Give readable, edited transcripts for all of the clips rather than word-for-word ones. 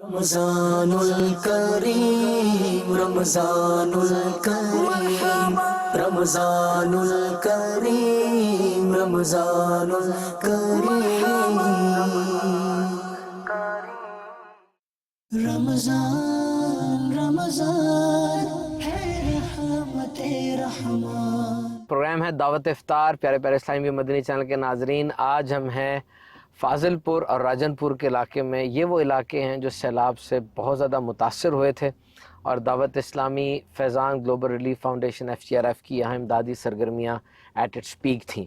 رمضان الکریم رمضان الکریم رمضان الکریم رمضان الکریم رمضان رمضان ہے رحمت رحمان۔ پروگرام ہے دعوت افطار، پیارے پیارے اسلامی مدنی چینل کے ناظرین۔ آج ہم ہیں فاضل پور اور راجن پور کے علاقے میں۔ یہ وہ علاقے ہیں جو سیلاب سے بہت زیادہ متاثر ہوئے تھے، اور دعوت اسلامی فیضان گلوبل ریلیف فاؤنڈیشن FGRF کی یہاں امدادی سرگرمیاں ایٹ اٹس پیک تھیں۔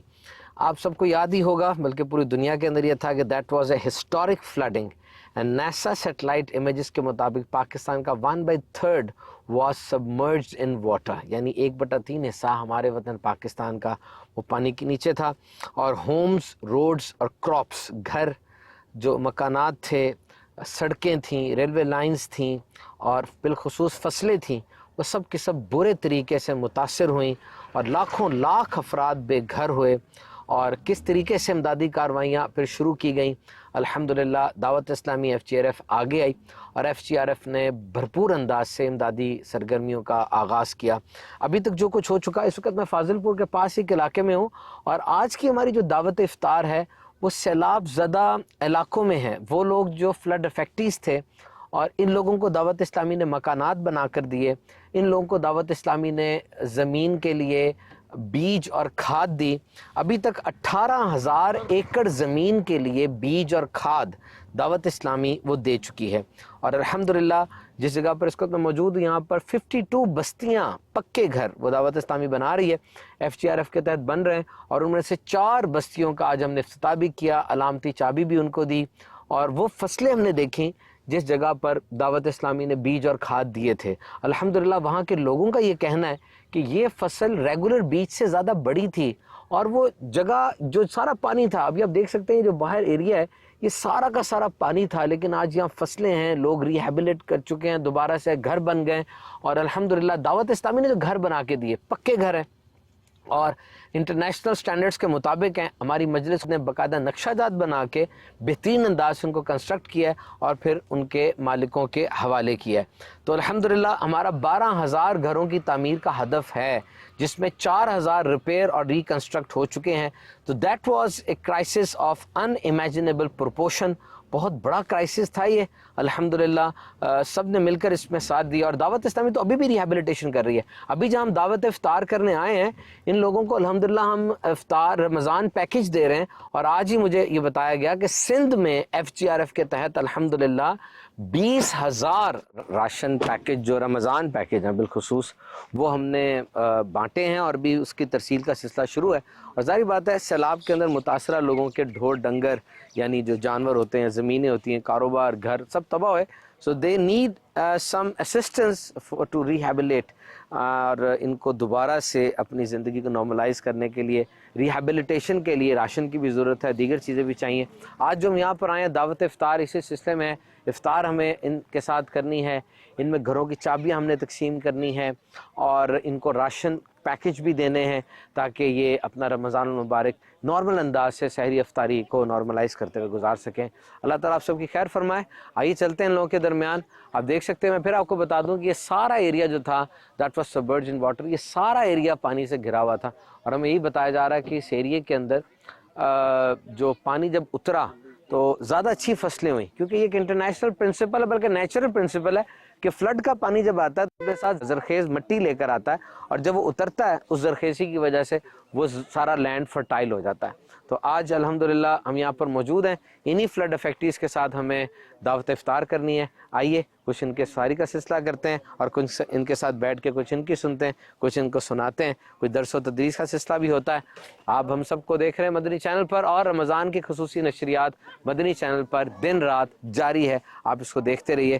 آپ سب کو یاد ہی ہوگا، بلکہ پوری دنیا کے اندر یہ تھا کہ that was a historic flooding, and NASA satellite images کے مطابق پاکستان کا 1/3 واز سبمرجڈ ان واٹر، یعنی 1/3 حصہ ہمارے وطن پاکستان کا وہ پانی کے نیچے تھا، اور ہومز، روڈز اور کراپس، گھر، جو مکانات تھے، سڑکیں تھیں، ریلوے لائنز تھیں، اور بالخصوص فصلیں تھیں، وہ سب کے سب برے طریقے سے متاثر ہوئیں، اور لاکھوں لاکھ افراد بے گھر ہوئے۔ اور کس طریقے سے امدادی کاروائیاں پھر شروع کی گئیں، الحمدللہ دعوت اسلامی FGRF آگے آئی، اور FGRF نے بھرپور انداز سے امدادی سرگرمیوں کا آغاز کیا۔ ابھی تک جو کچھ ہو چکا ہے، اس وقت میں فاضل پور کے پاس ایک علاقے میں ہوں، اور آج کی ہماری جو دعوت افطار ہے وہ سیلاب زدہ علاقوں میں ہے۔ وہ لوگ جو فلڈ افیکٹیز تھے، اور ان لوگوں کو دعوت اسلامی نے مکانات بنا کر دیے، ان لوگوں کو دعوت اسلامی نے زمین کے لیے بیج اور کھاد دی۔ ابھی تک 18,000 ایکڑ زمین کے لیے بیج اور کھاد دعوت اسلامی وہ دے چکی ہے، اور الحمدللہ جس جگہ پر اس وقت میں موجود ہوں، یہاں پر 52 بستیاں، پکے گھر وہ دعوت اسلامی بنا رہی ہے، FGRF کے تحت بن رہے ہیں، اور ان میں سے 4 بستیوں کا آج ہم نے افتتاح بھی کیا، علامتی چابی بھی ان کو دی، اور وہ فصلیں ہم نے دیکھیں جس جگہ پر دعوت اسلامی نے بیج اور کھاد دیے تھے۔ الحمدللہ وہاں کے لوگوں کا یہ کہنا ہے کہ یہ فصل ریگولر بیج سے زیادہ بڑی تھی، اور وہ جگہ جو سارا پانی تھا، ابھی آپ دیکھ سکتے ہیں جو باہر ایریا ہے یہ سارا کا سارا پانی تھا، لیکن آج یہاں فصلیں ہیں، لوگ ریہیبلیٹ کر چکے ہیں، دوبارہ سے گھر بن گئے، اور الحمدللہ دعوت اسلامی نے جو گھر بنا کے دیے، پکے گھر ہیں، اور انٹرنیشنل سٹینڈرڈز کے مطابق ہیں۔ ہماری مجلس نے باقاعدہ نقشہ جات بنا کے بہترین انداز سے ان کو کنسٹرکٹ کیا ہے، اور پھر ان کے مالکوں کے حوالے کیا ہے۔ تو الحمدللہ ہمارا 12,000 گھروں کی تعمیر کا ہدف ہے، جس میں 4,000 ریپیئر اور ریکنسٹرکٹ ہو چکے ہیں۔ تو that was a crisis of in imaginable proportion, بہت بڑا کرائسس تھا یہ۔ الحمدللہ سب نے مل کر اس میں ساتھ دیا، اور دعوت اسلامی تو ابھی بھی ریہیبلیٹیشن کر رہی ہے۔ ابھی جہاں ہم دعوت افطار کرنے آئے ہیں، ان لوگوں کو الحمدللہ ہم افطار رمضان پیکج دے رہے ہیں، اور آج ہی مجھے یہ بتایا گیا کہ سندھ میں FGRF کے تحت الحمدللہ 20,000 راشن پیکج، جو رمضان پیکج ہیں بالخصوص، وہ ہم نے بانٹے ہیں، اور بھی اس کی ترسیل کا سلسلہ شروع ہے۔ اور ظاہر بات ہے سیلاب کے اندر متاثرہ لوگوں کے ڈھور ڈنگر، یعنی جو جانور ہوتے ہیں، زمینیں ہوتی ہیں، کاروبار، گھر، سب تباہ ہوئے۔ So they need some assistance to rehabilitate, اور ان کو دوبارہ سے اپنی زندگی کو نارملائز کرنے کے لیے، ریہیبلیٹیشن کے لیے راشن کی بھی ضرورت ہے، دیگر چیزیں بھی چاہیے۔ آج جو ہم یہاں پر آئے ہیں دعوت افطار اسی سلسلے میں ہے۔ افطار ہمیں ان کے ساتھ کرنی ہے، ان میں گھروں کی چابیاں ہم نے تقسیم کرنی ہے، اور ان کو راشن پیکج بھی دینے ہیں، تاکہ یہ اپنا رمضان المبارک نارمل انداز سے سحری افطاری کو نارملائز کرتے ہوئے گزار سکیں۔ اللہ تعالیٰ آپ سب کی خیر فرمائے۔ آئیے چلتے ہیں ان لوگوں کے درمیان۔ آپ دیکھ سکتے ہیں، میں پھر آپ کو بتا دوں کہ یہ سارا ایریا جو تھا that was submerged in water, یہ سارا ایریا پانی سے گھرا ہوا تھا، اور ہمیں یہی بتایا جا رہا ہے کہ اس ایریے کے اندر جو پانی جب اترا تو زیادہ اچھی فصلیں ہوئیں، کیونکہ یہ ایک انٹرنیشنل پرنسپل ہے، بلکہ نیچرل پرنسپل ہے کہ فلڈ کا پانی جب آتا ہے تو اپنے ساتھ زرخیز مٹی لے کر آتا ہے، اور جب وہ اترتا ہے اس زرخیزی کی وجہ سے وہ سارا لینڈ فرٹائل ہو جاتا ہے۔ تو آج الحمدللہ ہم یہاں پر موجود ہیں، انہی فلڈ افیکٹیز کے ساتھ ہمیں دعوت افطار کرنی ہے۔ آئیے کچھ ان کے ساری کا سلسلہ کرتے ہیں، اور کچھ ان کے ساتھ بیٹھ کے کچھ ان کی سنتے ہیں، کچھ ان کو سناتے ہیں، کچھ درس و تدریس کا سلسلہ بھی ہوتا ہے۔ آپ ہم سب کو دیکھ رہے ہیں مدنی چینل پر، اور رمضان کی خصوصی نشریات مدنی چینل پر دن رات جاری ہے، آپ اس کو دیکھتے رہیے۔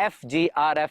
FGRF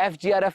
FGRF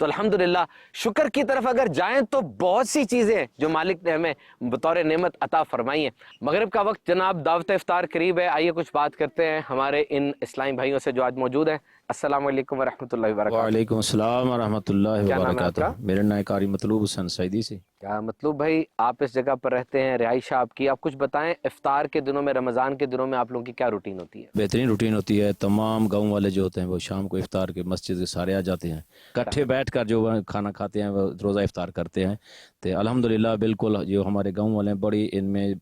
تو الحمدللہ شکر کی طرف اگر جائیں تو بہت سی چیزیں جو مالک نے ہمیں بطور نعمت عطا فرمائی ہیں۔ مغرب کا وقت جناب، دعوت افطار قریب ہے، آئیے کچھ بات کرتے ہیں ہمارے ان اسلامی بھائیوں سے جو آج موجود ہیں۔ السلام علیکم ورحمۃ اللہ وبرکاتہ۔ وعلیکم السلام ورحمۃ اللہ کیا نام ہے آپ وبرکاتہ۔ کا؟ میرا نام قاری مطلوب حسین سعیدی سے۔ کیا مطلوب بھائی، آپ اس جگہ پر رہتے ہیں، رہائش آپ کی، آپ کچھ بتائیں افطار کے دنوں میں، رمضان کے دنوں میں آپ لوگوں کی کیا روٹین ہوتی ہے؟ بہترین روٹین ہوتی ہے، تمام گاؤں والے جو ہوتے ہیں وہ شام کو افطار کے مسجد سے سارے آ جاتے ہیں، کٹھے بیٹھ کر جو کھانا کھاتے ہیں وہ روزہ افطار کرتے ہیں۔ تو الحمدللہ بالکل جو ہمارے گاؤں والے ہیں بڑی ان میں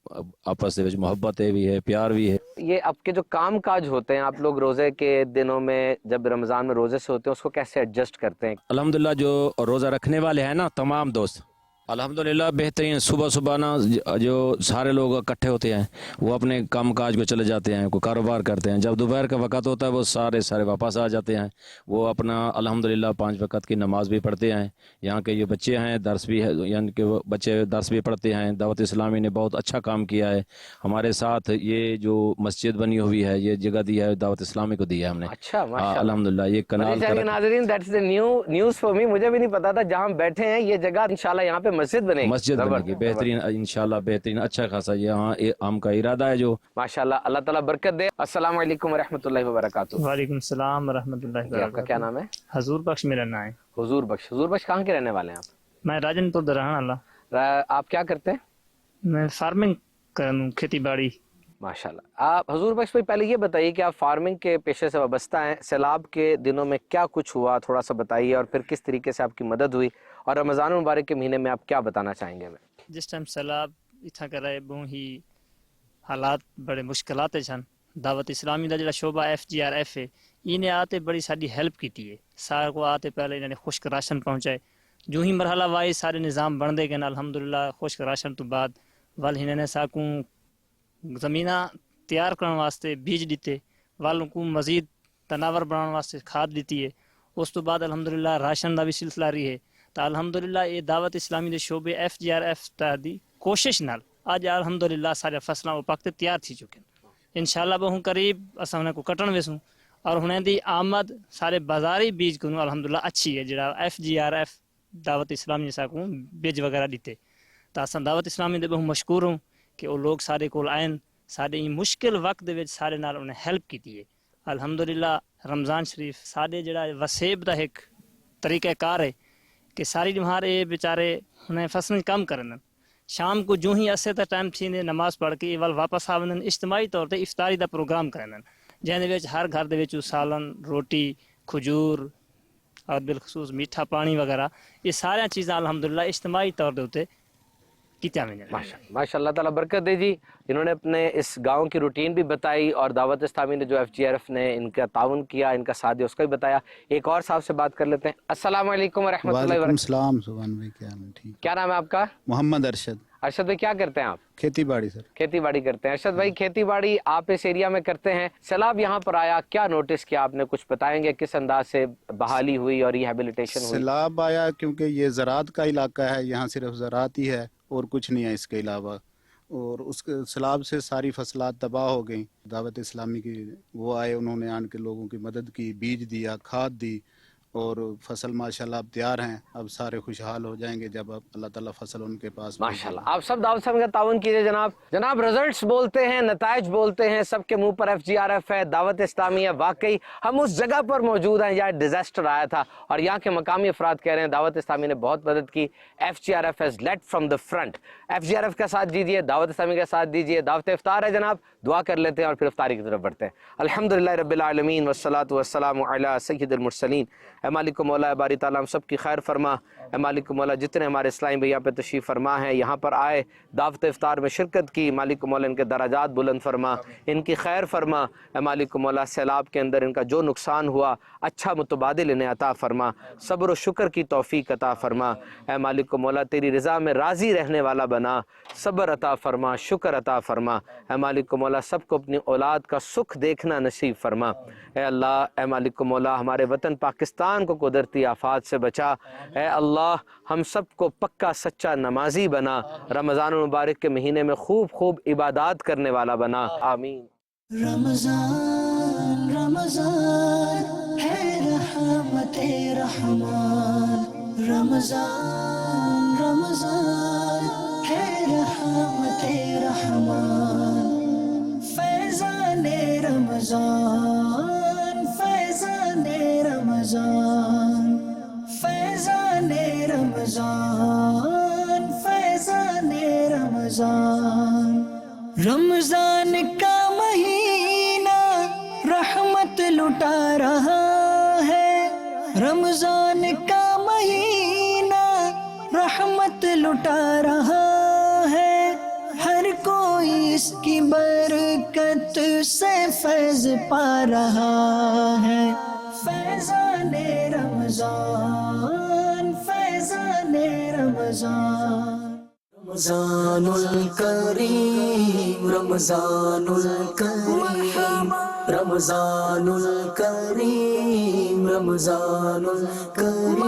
آپس میں محبت بھی ہے، پیار بھی ہے۔ یہ آپ کے جو کام کاج ہوتے ہیں، آپ لوگ روزے کے دنوں میں جب رمضان میں روزے سے ہوتے ہیں اس کو کیسے ایڈجسٹ کرتے ہیں؟ الحمدللہ جو روزہ رکھنے والے ہیں نا تمام دوست، الحمدللہ بہترین صبح صبح نا جو سارے لوگ اکٹھے ہوتے ہیں وہ اپنے کام کاج کو چلے جاتے ہیں، کوئی کاروبار کرتے ہیں۔ جب دوپہر کا وقت ہوتا ہے وہ سارے واپس آ جاتے ہیں، وہ اپنا الحمدللہ 5 وقت کی نماز بھی پڑھتے ہیں۔ یہاں کے جو بچے ہیں درس بھی ہے، یعنی کہ وہ بچے درس بھی پڑھتے ہیں۔ دعوت اسلامی نے بہت اچھا کام کیا ہے ہمارے ساتھ، یہ جو مسجد بنی ہوئی ہے یہ جگہ دی ہے دعوت اسلامی کو دی ہے ہم نے۔ اچھا ماشاء اللہ، الحمدللہ یہ کنال چلیے ناظرین، that's the news for me, مجھے بھی نہیں پتا تھا جہاں ہم بیٹھے ہیں یہ جگہ انشاءاللہ یہاں پہ مسجد بنے گی، مسجد بنے گی بہترین انشاءاللہ، بہترین اچھا خاصا یہاں ہم کا ارادہ ہے جو ماشاءاللہ، اللہ تعالیٰ برکت دے۔ السلام علیکم ورحمۃ اللہ وبرکاتہ۔ وعلیکم السلام ورحمۃ اللہ جی، آپ کا وبرکاتہ۔ کیا نام ہے؟ حضور بخش میرا نام ہے۔ حضور بخش۔ حضور بخش کہاں کے رہنے والے ہیں میں راجن پور درہان اللہ، آپ کیا کرتے ہیں؟ میں فارمنگ کروں، کھیتی باڑی۔ ماشاءاللہ۔ آپ حضور بخش بھائی پہلے یہ بتائیے کہ آپ فارمنگ کے پیشے سے وابستہ ہیں، سیلاب کے دنوں میں کیا کچھ ہوا تھوڑا سا بتائیے، اور پھر کس طریقے سے آپ کی مدد ہوئی، اور رمضان المبارک کے مہینے میں آپ کیا بتانا چاہیں گے ہمیں؟ جس ٹائم سیلاب اتنا کر رہے بہت ہی حالات بڑے مشکلات چھن، دعوت اسلامی کا جڑا شعبہ FGRF ہے انہیں آتے بڑی ساری ہیلپ کی ہے، سارے کو آتے پہلے انہوں نے خشک راشن پہنچائے، جو ہی مرحلہ وائز سارے نظام بن دے گئے الحمدللہ۔ خشک راشن تو بعد ول انہوں نے ساکوں زمینہ تیار کرنے واسطے بیج دیتے، والوں کو مزید تناور بنانے واسطے کھاد دیتی ہے۔ اس تو بعد الحمدللہ راشن کا بھی سلسلہ رہی ہے۔ تو الحمدللہ یہ دعوت اسلامی کے شعبے FGRF دی کوشش نال اج الحمدللہ سارے فصلاں وہ پکتے تیار تھی چکے ہیں۔ انشاءاللہ بہت قریب اساں انہاں کو کٹن ویسوں، اور ہن دی آمد سارے بازاری بیج کو الحمدللہ اچھی ہے، جڑا FGRF دعوت اسلامی سا کو بیج وغیرہ دیتے۔ تو اساں دعوت اسلامی دے بہت مشکور ہوں کہ وہ لوگ سارے کول آئیں، سارے مشکل وقت دے وچ سارے نال انہیں ہیلپ کی ہے۔ الحمدللہ رمضان شریف سارے جڑا وسیب دا ایک طریقہ کار ہے کہ ساری جمہارے بیچارے انہیں فصل کم کرن، شام کو جو ہی اسے تا ٹائم تھی نماز پڑھ کے ول واپس آون، اجتماعی طور تے افطاری دا پروگرام کرن، جن دے وچ ہر گھر دے وچ سالن، روٹی، کھجور اور بالخصوص میٹھا پانی وغیرہ، یہ سارا چیزاں الحمدللہ اجتماعی طور دے اوتے کیتیاں ویندیاں۔ ماشاء اللہ تعالیٰ برکت دے جی۔ انہوں نے اپنے اس گاؤں کی روٹین بھی بتائی، اور دعوت اسلامی نے جو FGRF نے ان کا تعاون کیا، ان کا ساتھ دیا، اس کا بھی بتایا۔ ایک اور صاحب سے بات کر لیتے ہیں۔ السلام علیکم ورحمۃ اللہ وعلیکم وبرکاتہ۔ السلام سبحان بھائی، کیا ہے؟ ٹھیک، کیا نام ہے آپ کا؟ محمد ارشد، ارشد بھائی کیا کرتے ہیں آپ؟ کھیتی باڑی سر۔ کھیتی باڑی کرتے ہیں۔ ارشد بھائی کھیتی باڑی آپ اس ایریا میں کرتے ہیں، سیلاب یہاں پر آیا، کیا نوٹس کیا آپ نے؟ کچھ بتائیں گے کس انداز سے بحالی ہوئی اور ریہیبلیٹیشن ہوئی؟ سیلاب آیا کیونکہ یہ زراعت کا علاقہ ہے، یہاں صرف زراعت ہی ہے اور کچھ نہیں ہے اس کے علاوہ، اور اس کے سیلاب سے ساری فصلات تباہ ہو گئیں۔ دعوت اسلامی کی وہ آئے، انہوں نے آن کے لوگوں کی مدد کی، بیج دیا، کھاد دی، اور فصل ماشاءاللہ اب تیار ہیں۔ اب سارے خوشحال ہو جائیں گے جب اب اللہ تعالیٰ فصل ان کے پاس ماشاءاللہ۔ آپ سب دعوت اسلامی کا تعاون کیجئے جناب رزلٹس بولتے ہیں، نتائج بولتے ہیں، سب کے منہ پر FGRF ہے، دعوت اسلامی ہے۔ واقعی ہم اس جگہ پر موجود ہیں جہاں ڈیزاسٹر آیا تھا، اور یہاں کے مقامی افراد کہہ رہے ہیں دعوت اسلامی نے بہت مدد کی۔ FGRF has led from the front۔ FGRF کا ساتھ دیجئے، دعوت اسلامی کا ساتھ دیجئے۔ دعوت افطار ہے جناب، دعا کر لیتے ہیں اور پھر افطاری کی طرف بڑھتے ہیں۔ الحمدللہ رب العالمین والصلاة والسلام علی سید المرسلین۔ اے مالک مولا باری تعالیٰ ہم سب کی خیر فرما۔ اے مالک مولا جتنے ہمارے اسلامی بھیاں پہ تشریف فرما ہیں، یہاں پر آئے دعوت افطار میں شرکت کی، مالک مولا ان کے درجات بلند فرما، ان کی خیر فرما۔ اے مالک مولا سیلاب کے اندر ان کا جو نقصان ہوا اچھا متبادل انہیں عطا فرما، صبر و شکر کی توفیق عطا فرما۔ اے مالک مولا تیری رضا میں راضی رہنے والا بنا، صبر عطا فرما، شکر عطا فرما۔ اے مالک مولا سب کو اپنی اولاد کا سکھ دیکھنا نصیب فرما۔ اے اللہ، اے مالک مولا ہمارے وطن پاکستان کو قدرتی آفات سے بچا۔ اے اللہ ہم سب کو پکا سچا نمازی بنا، رمضان المبارک کے مہینے میں خوب خوب عبادات کرنے والا بنا، آمین۔ رمضان رمضان ہے رحمت رحمان. رمضان رمضان ہے رحمت رحمان. فیضان رمضان فیضان رمضان فیضان رمضان فیضان رمضان. رمضان کا مہینہ رحمت لٹا رہا ہے. رمضان کا مہینہ رحمت لٹا رہا ہے. ہر کوئی اس کی برکت سے فیض پا رہا ہے. فیضان رمضان فیضان رمضان. رمضان الکریم رمضان الکریم رمضان الکریم رمضان الکریم.